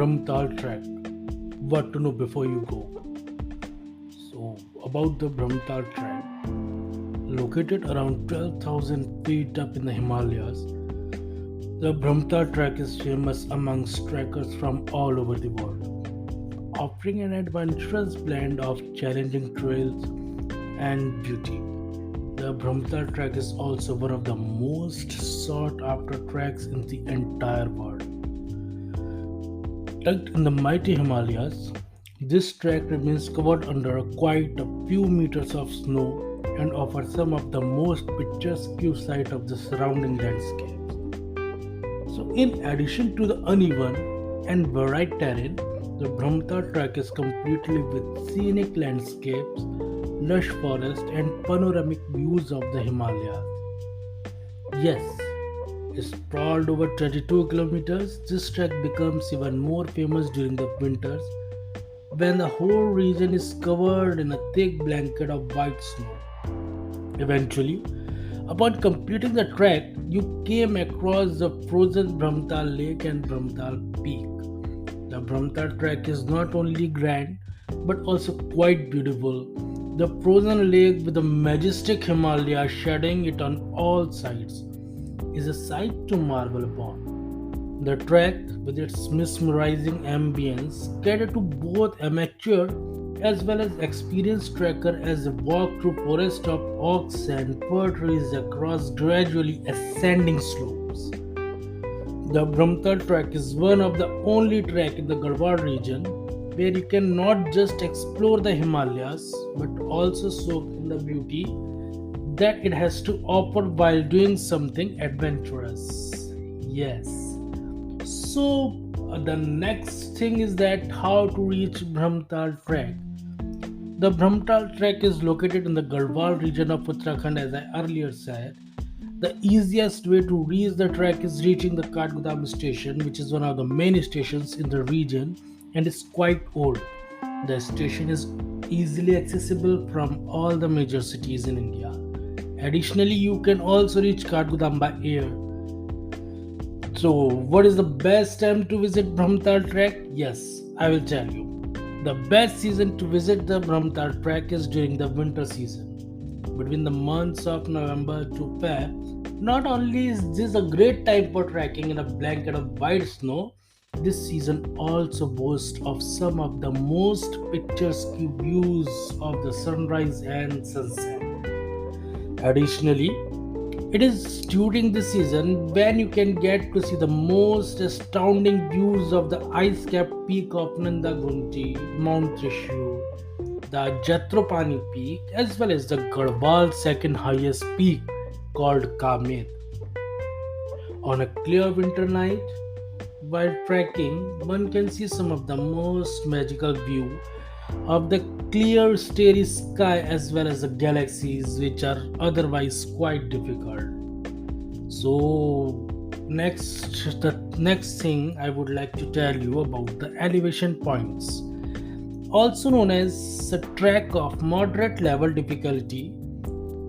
Brahmtal trek. What to know before you go? So, about the Brahmtal trek, located around 12,000 feet up in the Himalayas, the Brahmtal trek is famous amongst trekkers from all over the world, offering an adventurous blend of challenging trails and beauty. The Brahmtal trek is also one of the most sought after treks in the entire world. Tucked in the mighty Himalayas, this trek remains covered under quite a few meters of snow and offers some of the most picturesque sight of the surrounding landscapes. So, in addition to the uneven and varied terrain, the Brahmtal trek is completely with scenic landscapes, lush forest, and panoramic views of the Himalayas. Yes, sprawled over 32 kilometers, this trek becomes even more famous during the winters when the whole region is covered in a thick blanket of white snow. Eventually, upon completing the trek, you came across the frozen Brahmtal Lake and Brahmtal Peak. The Brahmtal trek is not only grand but also quite beautiful. The frozen lake with the majestic Himalaya shadowing it on all sides is a sight to marvel upon. The trek, with its mesmerizing ambience, cater to both amateur as well as experienced trekker as they walk through forest of oaks and fir trees across gradually ascending slopes. The Brahmtal trek is one of the only trek in the Garhwal region where you can not just explore the Himalayas but also soak in the beauty that it has to offer while doing something adventurous. Yes. So the next thing is that how to reach Brahmtal trek. The Brahmtal trek is located in the Garhwal region of Uttarakhand, as I earlier said. The easiest way to reach the trek is reaching the Kathgodam station, which is one of the main stations in the region and is quite old. The station is easily accessible from all the major cities in India. Additionally, you can also reach Kathgodam by air. So, what is the best time to visit Brahmtal trek? Yes, I will tell you. The best season to visit the Brahmtal trek is during the winter season. Between the months of November to Feb, not only is this a great time for trekking in a blanket of white snow, this season also boasts of some of the most picturesque views of the sunrise and sunset. Additionally, it is during this season when you can get to see the most astounding views of the ice-capped peak of Nandagunti, Mount Trishul, the Jatropani peak, as well as the Garhwal's second highest peak called Kamed. On a clear winter night, while trekking, one can see some of the most magical view of the clear starry sky as well as the galaxies which are otherwise quite difficult. So the next thing I would like to tell you about the elevation points. Also known as a trek of moderate level difficulty,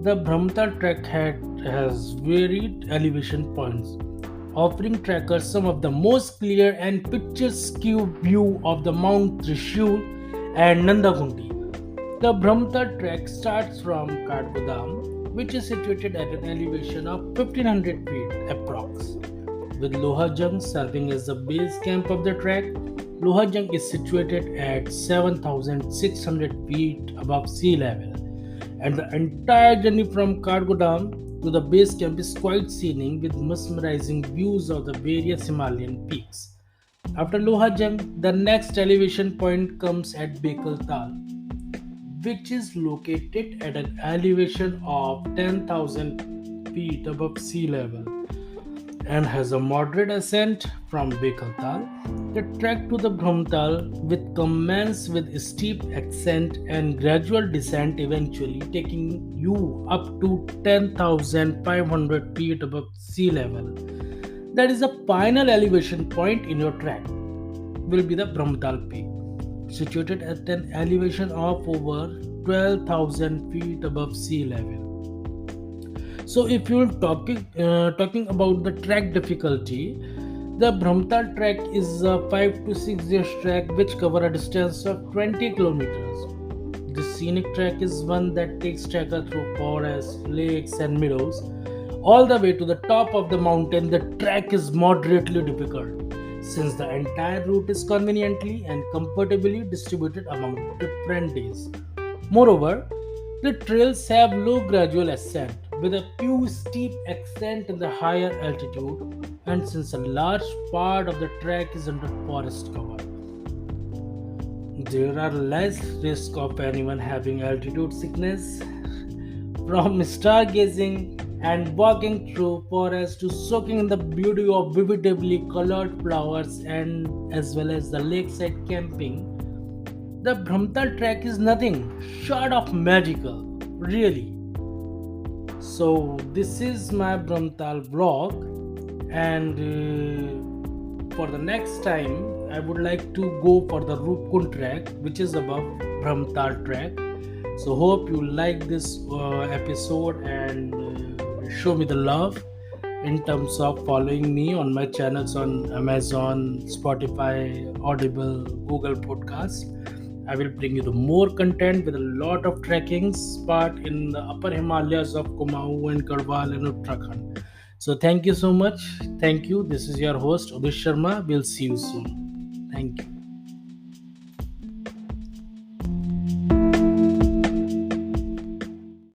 the Brahmtal trek has varied elevation points, offering trekkers some of the most clear and picturesque view of the Mount Trishul and Nandagunti. The Brahmtal trek starts from Kathgodam, which is situated at an elevation of 1500 feet approx, with Lohajang serving as the base camp of the trek. Lohajang is situated at 7600 feet above sea level, and the entire journey from Kathgodam to the base camp is quite scenic with mesmerizing views of the various Himalayan peaks. After Lohajang, the next elevation point comes at Bekaltal, which is located at an elevation of 10,000 feet above sea level and has a moderate ascent from Bekaltal. The trek to the Brahmtal will commence with steep ascent and gradual descent, eventually taking you up to 10,500 feet above sea level. That is the final elevation point in your trek will be the Brahmtal Peak, situated at an elevation of over 12,000 feet above sea level. So, if you're talking about the trek difficulty, The Brahmtal trek is a 5 to 6 days trek which cover a distance of 20 kilometers. This scenic trek is one that takes trekker through forests, lakes, and meadows. All the way to the top of the mountain, the trek is moderately difficult since the entire route is conveniently and comfortably distributed among different days. Moreover, the trails have low gradual ascent with a few steep ascent in the higher altitude, and since a large part of the trek is under forest cover, there are less risk of anyone having altitude sickness. From stargazing and walking through forest to soaking in the beauty of vividly colored flowers and as well as the lakeside camping, the Brahmtal trek is nothing short of magical, really. So this is my Brahmtal vlog, and for the next time, I would like to go for the Rupkund trek, which is above Brahmtal trek. So hope you like this episode and show me the love in terms of following me on my channels on Amazon, Spotify, Audible, Google Podcast. I will bring you the more content with a lot of trekkings spot in the upper Himalayas of Kumaon and Garhwal and Uttarakhand. So thank you so much. Thank you. This is your host Udish Sharma. We'll see you soon. Thank you.